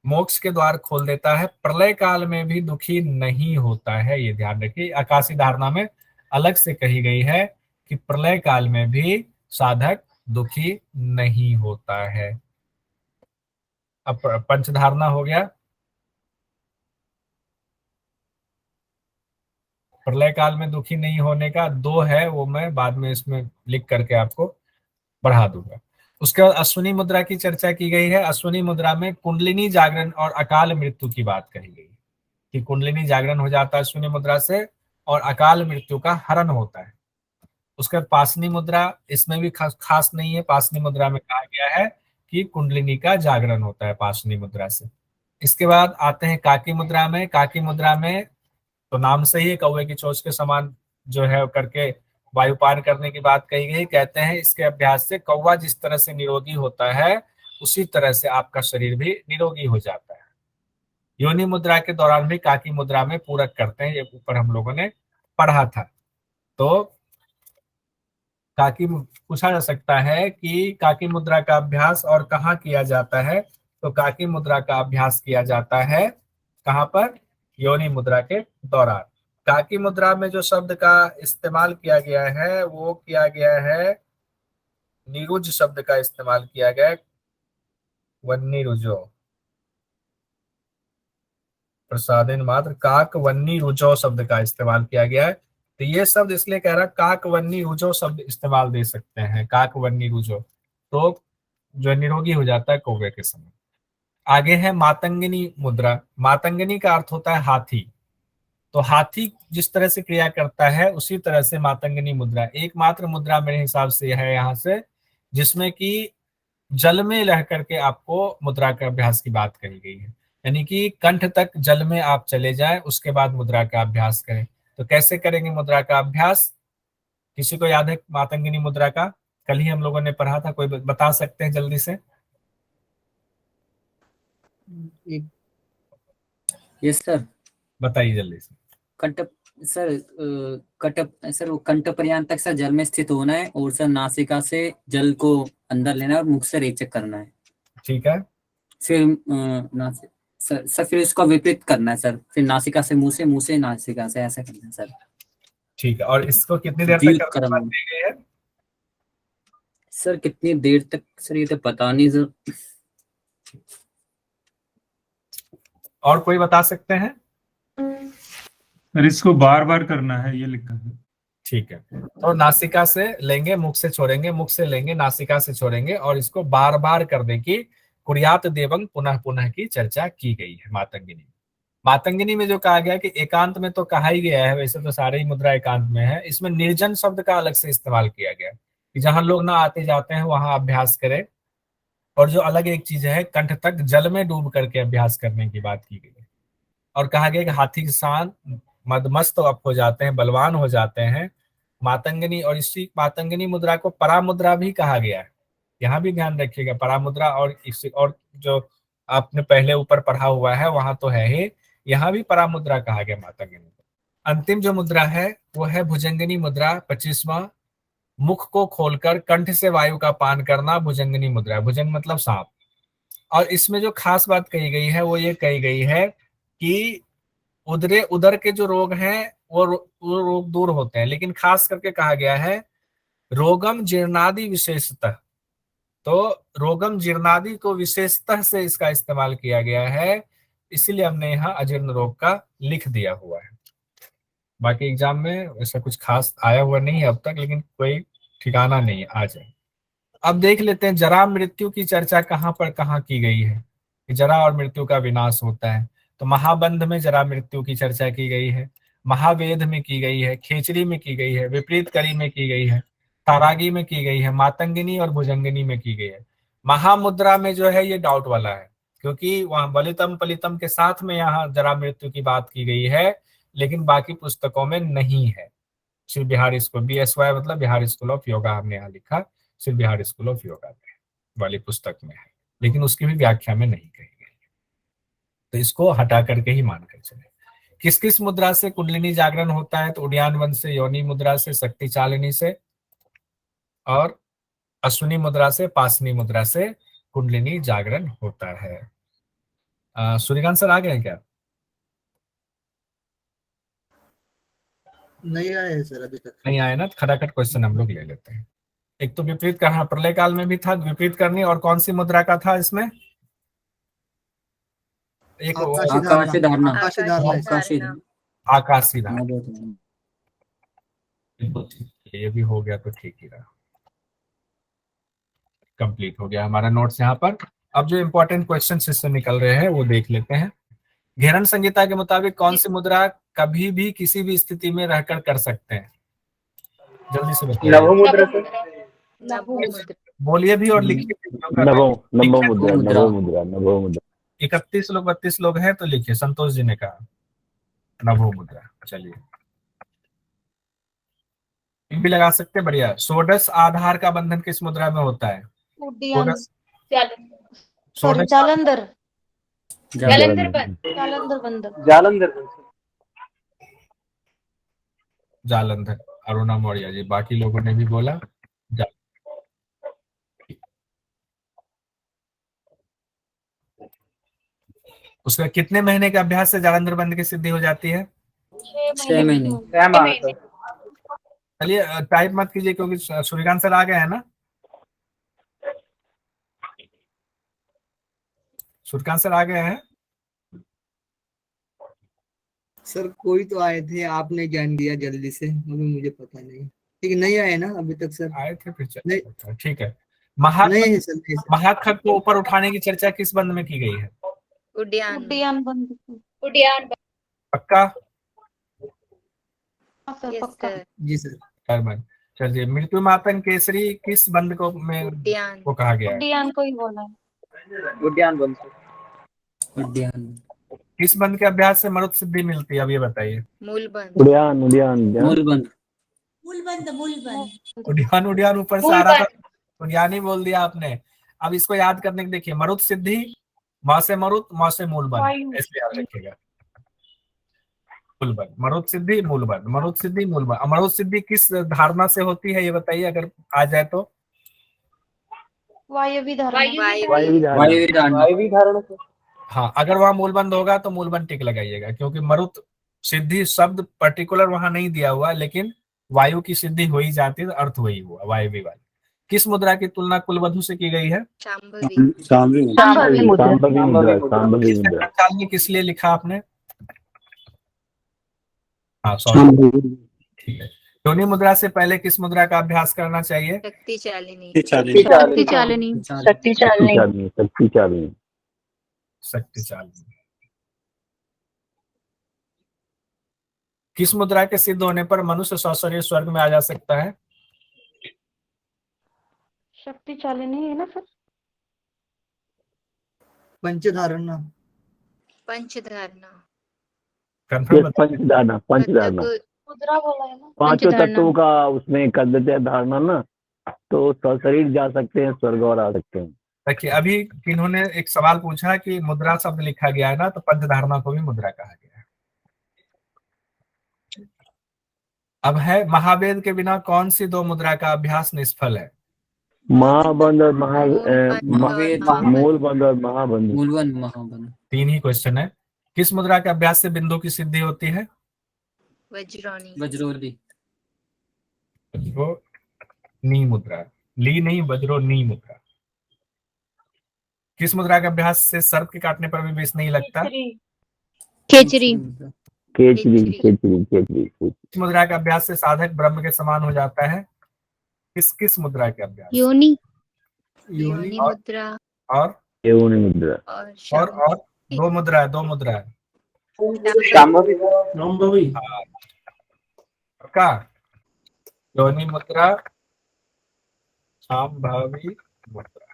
मोक्ष के द्वार खोल देता है, प्रलय काल में भी दुखी नहीं होता है, ये ध्यान रखिए। आकाशी धारणा में अलग से कही गई है कि प्रलय काल में भी साधक दुखी नहीं होता है। अब पंचधारणा हो गया। प्रलय काल में दुखी नहीं होने का 2 है, वो मैं बाद में इसमें लिख करके आपको बढ़ा दूंगा। उसके बाद अश्विनी मुद्रा की चर्चा की गई है। अश्विनी मुद्रा में कुंडलिनी जागरण और अकाल मृत्यु की बात कही गई कि कुंडलिनी जागरण हो जाता है अश्विनी मुद्रा से और अकाल मृत्यु का हरण होता है। उसके बाद पासनी मुद्रा, इसमें भी खास नहीं है। पासनी मुद्रा में कहा गया है कि कुंडलिनी का जागरण होता है पासनी मुद्रा से। इसके बाद आते हैं काकी मुद्रा में। काकी मुद्रा में तो नाम से ही कौवे की चोंच के समान जो है करके वायुपान करने की बात कही गई। कहते हैं इसके अभ्यास से कौवा जिस तरह से निरोगी होता है, उसी तरह से आपका शरीर भी निरोगी हो जाता है। योनि मुद्रा के दौरान भी काकी मुद्रा में पूरक करते हैं, ये ऊपर हम लोगों ने पढ़ा था। तो काकी पूछा जा सकता है कि काकी मुद्रा का अभ्यास और कहाँ किया जाता है, तो काकी मुद्रा का अभ्यास किया जाता है कहाँ पर, योनि मुद्रा के दौरान। काकी मुद्रा में जो शब्द का इस्तेमाल किया गया है वो किया गया है, निरुज शब्द का इस्तेमाल किया गया है, वन्नी रुजो, प्रसादन मात्र काक वन्नी रुजो शब्द का इस्तेमाल किया गया है। तो ये शब्द इसलिए कह रहा काक वन्नी रुजो शब्द इस्तेमाल दे सकते हैं, काक वन्नी रुजो, तो जो निरोगी हो जाता है कौवे के समय। आगे है मातंगिनी मुद्रा। मातंगिनी का अर्थ होता है हाथी। तो हाथी जिस तरह से क्रिया करता है उसी तरह से मातंगिनी मुद्रा, एकमात्र मुद्रा मेरे हिसाब से है यहाँ से जिसमें कि जल में रह करके आपको मुद्रा के अभ्यास की बात कही गई है, यानी कि कंठ तक जल में आप चले जाएं, उसके बाद मुद्रा का अभ्यास करें। तो कैसे करेंगे मुद्रा का अभ्यास, किसी को याद है मातंगिनी मुद्रा का? कल ही हम लोगों ने पढ़ा था, कोई बता सकते हैं जल्दी से? यस सर, बताइए जल्दी से। कंठ सर, सर वो कंठ पर्यंत तक सर जल में स्थित होना है और सर नासिका से जल को अंदर लेना है और मुख से रेचक करना है। ठीक है। फिर सर फिर इसको विपरीत करना है सर, फिर नासिका से मुंह से नासिका से, ऐसा करना है सर। ठीक है। और इसको कितनी देर दीर्घ तक क्रम करने दी गई है? सर कितनी देर तक सर ये तो पता नहीं सर। और कोई बता सकते हैं? सर इसको बार बार करना है, ये लिखा है। ठीक है। तो नासिका से लेंगे, मुख से छोड़ेंगे, मुख से लेंगे, नासिका से छोड़ेंगे, और इसको बार बार करने की कुर्यात देवंग पुनः पुनः की चर्चा की गई है मातंगिनी। मातंगिनी में जो कहा गया कि एकांत में तो कहा ही गया है, वैसे तो सारे ही मुद्रा एकांत में है, इसमें निर्जन शब्द का अलग से इस्तेमाल किया गया कि जहां लोग ना आते जाते हैं वहां अभ्यास करें। और जो अलग एक चीज है, कंठ तक जल में डूब करके अभ्यास करने की बात की गई है। और कहा गया कि हाथी के सान मदमस्त अप हो जाते हैं, बलवान हो जाते हैं मातंगिनी। और इसी मातंगिनी मुद्रा को परामुद्रा भी कहा गया है, यहाँ भी ध्यान रखिएगा। परामुद्रा और जो आपने पहले ऊपर पढ़ा हुआ है वहां तो है ही, यहाँ भी परामुद्रा कहा गया मातंगिनी। अंतिम जो मुद्रा है वो है भुजंगिनी मुद्रा, 25वां। मुख को खोलकर कंठ से वायु का पान करना भुजंगिनी मुद्रा। भुजंग मतलब सांप। और इसमें जो खास बात कही गई है वो ये कही गई है कि उदर के जो रोग हैं वो रोग दूर होते हैं, लेकिन खास करके कहा गया है रोगम जीर्णादि विशेषतः, तो रोगम जीर्णादि को विशेषतः से इसका इस्तेमाल किया गया है, इसीलिए हमने यहाँ अजीर्ण रोग का लिख दिया हुआ है। बाकी एग्जाम में ऐसा कुछ खास आया हुआ नहीं है अब तक, लेकिन कोई ठिकाना नहीं है, आ जाए। अब देख लेते हैं जरा मृत्यु की चर्चा कहाँ पर कहाँ की गई है, कि जरा और मृत्यु का विनाश होता है। तो महाबंध में जरा मृत्यु की चर्चा की गई है, महावेद में की गई है, खेचरी में की गई है, विपरीत करी में की गई है, तारागी में की गई है, मातंगिनी और भुजंगिनी में की गई है। महामुद्रा में जो है ये डाउट वाला है, क्योंकि वहां बलितम पलितम के साथ में यहाँ जरा मृत्यु की बात की गई है, लेकिन बाकी पुस्तकों में नहीं है। श्री बिहार स्कूल BSY मतलब बिहार स्कूल ऑफ योगा हमने यहाँ लिखा, श्री बिहार स्कूल ऑफ योगा में वाली पुस्तक में है, लेकिन उसकी भी व्याख्या में नहीं कही गई। तो इसको हटा करके ही मानकर चले। किस किस मुद्रा से कुंडलिनी जागरण होता है? तो उड्डयन वंश से, योनि मुद्रा से, शक्ति चालिनी से, और अश्विनी मुद्रा से, पासनी मुद्रा से कुंडलिनी जागरण होता है। सूर्यकांत सर आ गए हैं क्या? नहीं आया है सर अभी तक। नहीं आए ना, तो खटाखट क्वेश्चन हम लोग ले लेते हैं। एक तो विपरीत करना प्रलय काल में भी था, विपरीत करनी, और कौन सी मुद्रा का था इसमें? एक आकाशी धारणा। आकाशी धारणा। आकाशी धारणा। धारणा। ये भी हो गया तो ठीक ही रहा, कंप्लीट हो गया हमारा नोट्स यहाँ पर। अब जो इंपॉर्टेंट क्वेश्चन इससे निकल रहे हैं वो देख लेते हैं। घेरन संहिता के मुताबिक कौन सी मुद्रा कभी भी किसी भी स्थिति में रहकर कर सकते हैं? जल्दी से बताइए। बोलिए भी और लिखिए। नभो मुद्रा। 31 लोग 32 लोग हैं तो लिखिए। संतोष जी ने कहा नभो मुद्रा। चलिए भी लगा सकते, बढ़िया। षोडश आधार का बंधन किस मुद्रा में होता है? जालंधर जालंधर। अरुणा मौर्य जी, बाकी लोगों ने भी बोला उसका कितने महीने के अभ्यास से जालंधर बंध की सिद्धि हो जाती है? 6 महीने। चलिए टाइप मत कीजिए, क्योंकि सूर्यकांत सर आ गए हैं ना। सूर्यकांत सर आ गए हैं? सर कोई तो आए थे, आपने ज्ञान दिया जल्दी से, अभी मुझे पता नहीं। ठीक नहीं आए ना अभी तक सर? आए थे फिर नहीं। ठीक है। नहीं है सर, नहीं सर। महाखग को ऊपर उठाने की चर्चा किस बंध में की गई है? उड्डयन पक्का? पक्का। जी सर। बंध। चलिए मृत्यु मातंग केसरी किस बंध को में को कहा गया है? उड्डयन को ही बोला उड्डयन। किस बंध के अभ्यास से मरुत सिद्धि मिलती है? अब ये बताइए। मूलबंध। मूलबंध। उड्डयन ऊपर से आ रहा था, उड्डयन ही बोल दिया आपने। अब इसको याद करने के देखिए, मरुत सिद्धि, माँ से मरुत, माँ से मूलबंध, ऐसे याद रखिएगा। मूलबंध, मरुत सिद्धि, मूलबंध, मरुत सिद्धि, मूलबंध। मरुत सिद्धि किस धारणा से होती है ये बताइए, अगर आ जाए तो? वायवी धारणा। हाँ, अगर वहां मूलबंध होगा तो मूलबंध टिक लगाइएगा, क्योंकि मरुत सिद्धि शब्द पर्टिकुलर वहां नहीं दिया हुआ, लेकिन वायु की सिद्धि हो ही जाती है, अर्थ वही हुआ, वायवी वाली। किस मुद्रा की तुलना कुलवधु से की गई है? चालनी किस लिए लिखा आपने? हाँ सॉरी, ठीक है। योनि मुद्रा से पहले किस मुद्रा का अभ्यास करना चाहिए? शक्ति चालिनी। शक्ति चालिनी। किस मुद्रा के सिद्ध होने पर मनुष्य सशरीर स्वर्ग में आ जा सकता है? शक्ति चालिनी है ना सर? पंचधारणा। कंफर्म? पंचधारणा मुद्रा बोला है ना? पांचों तत्वों का उसमें कर देते हैं धारणा ना, तो सशरीर जा सकते हैं, स्वर्ग और आ सकते हैं। देखिए अभी किन्होंने एक सवाल पूछा कि मुद्रा शब्द लिखा गया है ना, तो पंचधारणा को भी मुद्रा कहा गया है। अब है महावेद के बिना कौन सी दो मुद्रा का अभ्यास निष्फल है? महाबंध और मूलबंध और महाबंध। महाबंध। 3 ही क्वेश्चन है। किस मुद्रा के अभ्यास से बिंदु की सिद्धि होती है? वज्रोली। वज्रो नी मुद्रा, ली नहीं, वज्रो नी मुद्रा। किस मुद्रा के अभ्यास से सर्प के काटने पर भी विष नहीं लगता? खेचरी केचरी केचरी केचरी किस मुद्रा के अभ्यास से साधक ब्रह्म के समान हो जाता है? किस किस मुद्रा के अभ्यास? योनि योनि मुद्रा और योनि मुद्रा और दो मुद्रा है, दो मुद्रा है का योनि मुद्रा, शांभवी मुद्रा।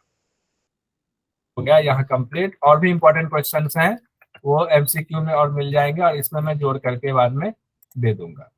हो गया यहाँ कंप्लीट। और भी इंपॉर्टेंट क्वेश्चंस हैं वो एमसीक्यू में और मिल जाएंगे और इसमें मैं जोड़ करके बाद में दे दूंगा।